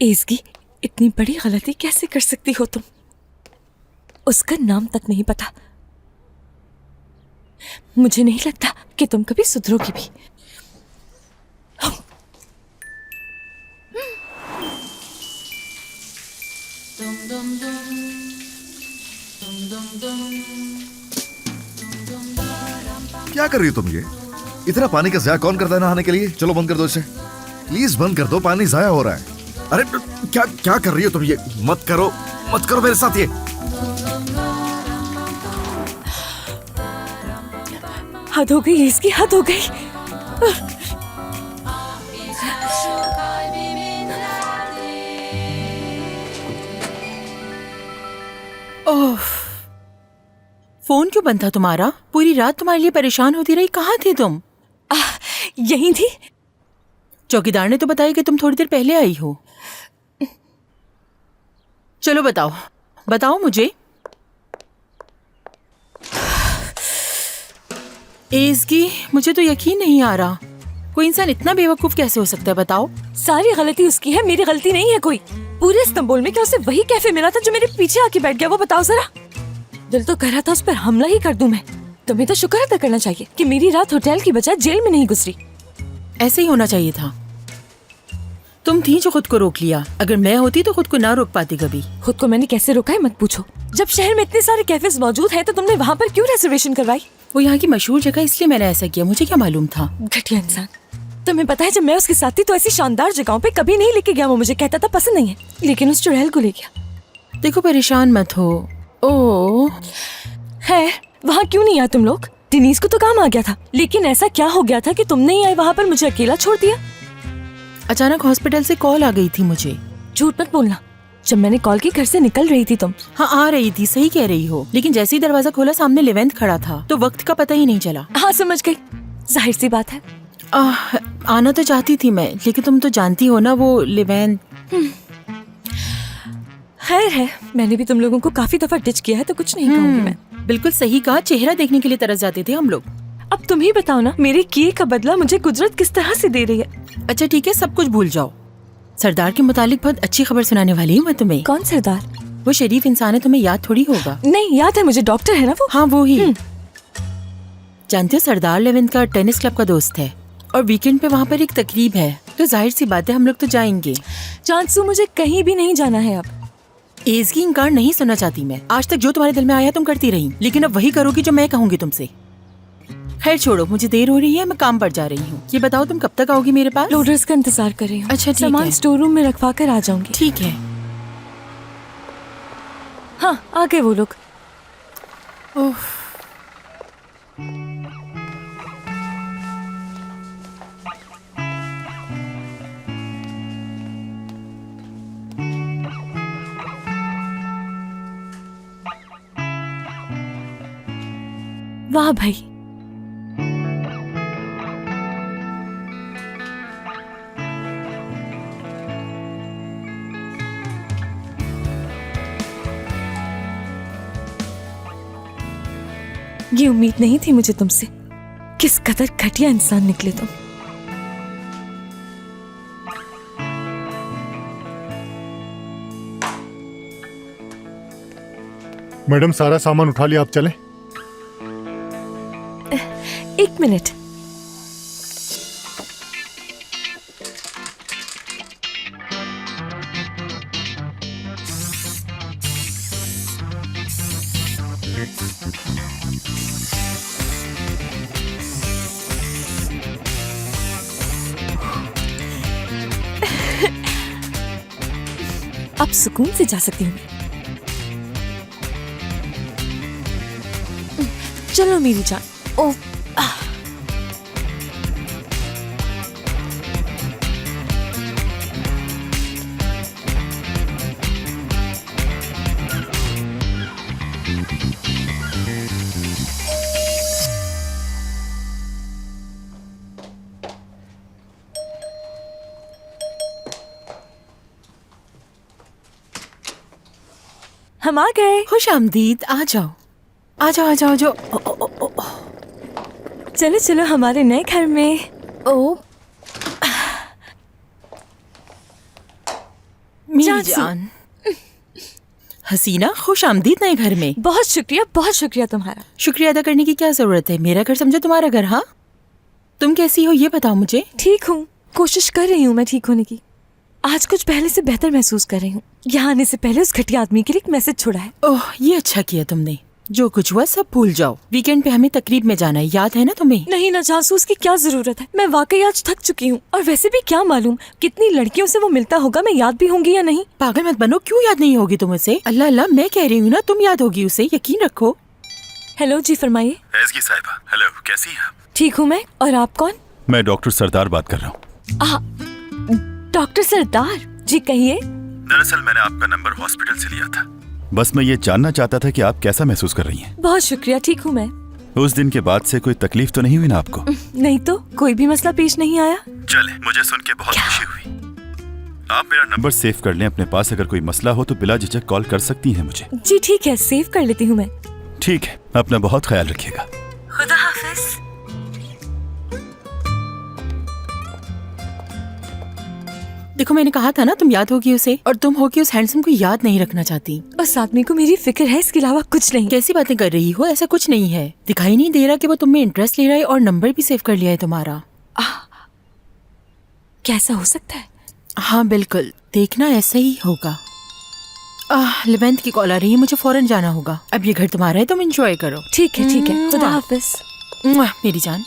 एज़गी, इतनी बड़ी गलती कैसे कर सकती हो तुम? उसका नाम तक नहीं पता। मुझे नहीं लगता कि तुम कभी सुधरोगी भी। क्या कर रही हो तुम? ये इतना पानी का ज़ाया कौन करता है नहाने के लिए? चलो बंद कर दो इसे, प्लीज बंद कर दो, पानी ज़ाया हो रहा है। अरे क्या क्या कर रही हो तुम? ये मत करो, मत करो मेरे साथ ये। हद हो गई इसकी, हद हो गई। ओह, फोन क्यों बंद था तुम्हारा? पूरी रात तुम्हारे लिए परेशान होती रही। कहाँ थे तुम? यहीं थी। चौकीदार ने तो बताया कि तुम थोड़ी देर पहले आई हो। चलो बताओ, बताओ मुझे। एज़गी, मुझे तो यकीन नहीं आ रहा, कोई इंसान इतना बेवकूफ कैसे हो सकता है? बताओ। सारी गलती उसकी है, मेरी गलती नहीं है कोई। पूरे इस्तांबुल में क्या उसे वही कैफे मिला था जो मेरे पीछे आके बैठ गया? वो बताओ जरा। दिल तो कर रहा था उस पर हमला ही कर दूं मैं। तुम्हें तो शुक्र अदा करना चाहिए कि मेरी रात होटल की बजाय जेल में नहीं गुजरी। ऐसे ही होना चाहिए था। तुम थी जो खुद को रोक लिया। अगर मैं होती तो खुद को ना रोक पाती कभी। खुद को मैंने कैसे रोका है मत पूछो। जब शहर में इतने सारे कैफेज मौजूद हैं तो तुमने वहाँ पर क्यों रिजर्वेशन करवाई? वो यहाँ की मशहूर जगह, इसलिए मैंने ऐसा किया। मुझे क्या मालूम था? घटिया इंसान। तुम्हें पता है जब मैं उसके साथ थी तो ऐसी शानदार जगहों पे कभी नहीं लेके गया। वो मुझे कहता था पसंद नहीं है, लेकिन उस चुड़ैल को ले गया। देखो, परेशान मत हो। ओह है, वहाँ क्यों नहीं आए तुम लोग? डिनीज को तो काम आ गया था, लेकिन ऐसा क्या हो गया था कि तुम नहीं आए वहाँ पर मुझे अकेला छोड़ दिया? अचानक हॉस्पिटल से कॉल आ गई थी मुझे। झूठ मत बोलना। जब मैंने कॉल की घर से निकल रही थी तुम। हाँ, आ रही थी, सही कह रही हो। लेकिन जैसे ही दरवाजा खोला सामने लेवेंट खड़ा था तो वक्त का पता ही नहीं चला। हाँ समझ गई, जाहिर सी बात है। आना तो चाहती थी मैं, लेकिन तुम तो जानती हो ना वो लेवेंट। खैर है, मैंने भी तुम लोगों को काफी दफा डिच किया है तो कुछ नहीं कहूंगी मैं। बिल्कुल सही कहा, चेहरा देखने के लिए तरस जाते थे हम लोग। अब तुम ही बताओ ना, मेरे किए का बदला मुझे कुदरत किस तरह से दे रही है? अच्छा ठीक है, सब कुछ भूल जाओ। सरदार के मुतालिक बहुत अच्छी खबर सुनाने वाली हूँ मैं तुम्हें। कौन सरदार? वो शरीफ इंसान है, तुम्हें याद थोड़ी होगा। नहीं याद है मुझे, डॉक्टर है ना वो। हाँ वो ही। जानते हो, सरदार लेवेंट का टेनिस क्लब का दोस्त है और वीकेंड पे वहाँ पर एक तकरीब है, तो जाहिर सी बात है हम लोग तो जाएंगे। चांसू, मुझे कहीं भी नहीं जाना है अब। एज़गी, इनकार नहीं सुनना चाहती मैं। आज तक जो तुम्हारे दिल में आया तुम करती रही, लेकिन अब वही करोगी जो मैं कहूंगी तुमसे। खैर छोड़ो, मुझे देर हो रही है, मैं काम पर जा रही हूँ। ये बताओ तुम कब तक आओगी मेरे पास? लोडर्स का इंतजार कर रही हूँ। अच्छा ठीक सामान है। स्टोर रूम में रखवा कर आ जाऊंगी। ठीक है। हाँ आ गए वो लोग। वाह भाई, ये उम्मीद नहीं थी मुझे तुमसे। किस कदर घटिया इंसान निकले तुम। मैडम, सारा सामान उठा लिया, आप चलें। एक मिनट। अब सुकून से जा सकती हूँ। चलो मेरी जान। ओह हम आ गए। खुश आमदीद, आ जाओ आ जाओ आ जाओ आ जाओ। चलो चलो हमारे नए घर में। ओ मेरी जानसू। जान हसीना, खुश आमदीद नए घर में। बहुत शुक्रिया तुम्हारा। शुक्रिया अदा करने की क्या जरूरत है? मेरा घर समझो तुम्हारा घर। हाँ, तुम कैसी हो ये बताओ मुझे। ठीक हूँ, कोशिश कर रही हूँ मैं ठीक होने की। आज कुछ पहले से बेहतर महसूस कर रही हूँ। यहाँ आने से पहले उस घटिया आदमी के लिए एक मैसेज छोड़ा है। ओह, ये अच्छा किया तुमने। जो कुछ हुआ सब भूल जाओ। वीकेंड पे हमें तकरीब में जाना है, याद है ना तुम्हें? नहीं ना जानसू, उसकी क्या जरूरत है। मैं वाकई आज थक चुकी हूँ। और वैसे भी क्या मालूम कितनी लड़कियों से वो मिलता होगा, मैं याद भी होंगी या नहीं। पागल मत बनो, क्यों याद नहीं होगी तुम उसे? अल्लाह अल्लाह, मैं कह रही हूँ ना, तुम याद होगी उसे, यकीन रखो। हेलो जी, फरमाइए। एसगी साहिबा, हेलो, कैसी हैं आप? ठीक हूँ मैं, और आप कौन? मैं डॉक्टर सरदार बात कर रहा हूँ। डॉक्टर सरदार जी, कहिए। दरअसल मैंने आपका नंबर हॉस्पिटल से लिया था। बस मैं ये जानना चाहता था कि आप कैसा महसूस कर रही हैं। बहुत शुक्रिया, ठीक हूँ मैं। उस दिन के बाद से कोई तकलीफ तो नहीं हुई ना आपको? नहीं तो, कोई भी मसला पेश नहीं आया। चले, मुझे सुन के बहुत खुशी हुई। आप मेरा नंबर सेव कर लें अपने पास। अगर कोई मसला हो तो बिला झिझक कॉल कर सकती हैं मुझे। जी ठीक है, सेव कर लेती हूँ मैं। ठीक है, अपना बहुत ख्याल रखिएगा। खुदा हाफिज। देखो, मैंने कहा था ना तुम याद होगी उसे, और तुम हो कि उस हैंडसम को याद नहीं रखना चाहती। उस आदमी को मेरी फिक्र है, इसके अलावा कुछ नहीं। कैसी बातें कर रही हो? ऐसा कुछ नहीं है। दिखाई नहीं दे रहा कि वो तुम में इंटरेस्ट ले रहा है, और नंबर भी सेव कर लिया है तुम्हारा। कैसा हो सकता है? हाँ बिल्कुल, देखना ऐसा ही होगा। लेवेंथ की कॉल आ रही है, मुझे फौरन जाना होगा। अब ये घर तुम्हारा है, तुम एंजॉय करो। ठीक है, खुदा हाफिज। मेरी जान।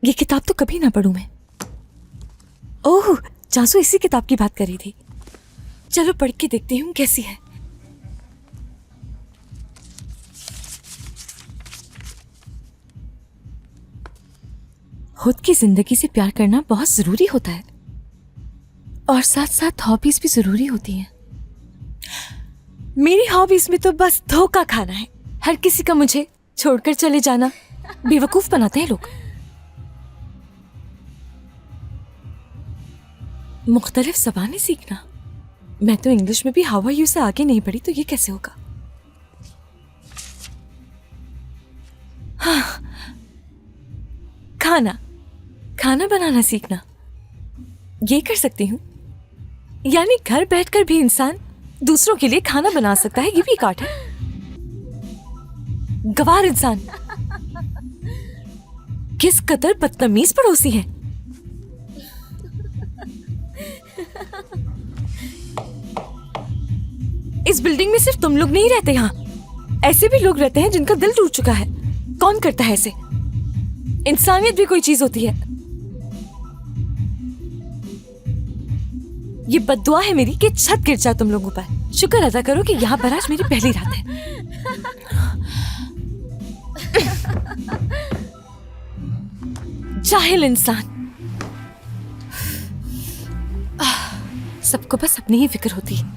ये किताब तो कभी ना पढूं मैं। ओह, चांसू इसी किताब की बात कर रही थी। चलो पढ़ के देखती हूँ कैसी है। खुद की जिंदगी से प्यार करना बहुत जरूरी होता है, और साथ साथ हॉबीज भी जरूरी होती हैं। मेरी हॉबीज में तो बस धोखा खाना है। हर किसी का मुझे छोड़कर चले जाना बेवकूफ बनाते हैं लोग। मुख्तलिफ ज़बानें सीखना। मैं तो इंग्लिश में भी हाउ आर यू से आगे नहीं बढ़ी, तो ये कैसे होगा? हाँ, खाना बनाना सीखना, ये कर सकती हूँ। यानी घर बैठकर भी इंसान दूसरों के लिए खाना बना सकता है, ये भी एक आर्ट है। गवार इंसान, किस कदर बदतमीज पड़ोसी है। इस बिल्डिंग में सिर्फ तुम लोग नहीं रहते, यहाँ ऐसे भी लोग रहते हैं जिनका दिल टूट चुका है। कौन करता है ऐसे? इंसानियत भी कोई चीज होती है। ये बद्दुआ है मेरी कि छत गिर जाए तुम लोगों पर। शुक्र अदा करो कि यहाँ पर आज मेरी पहली रात है। जाहिल इंसान, सबको बस अपनी ही फिक्र होती है।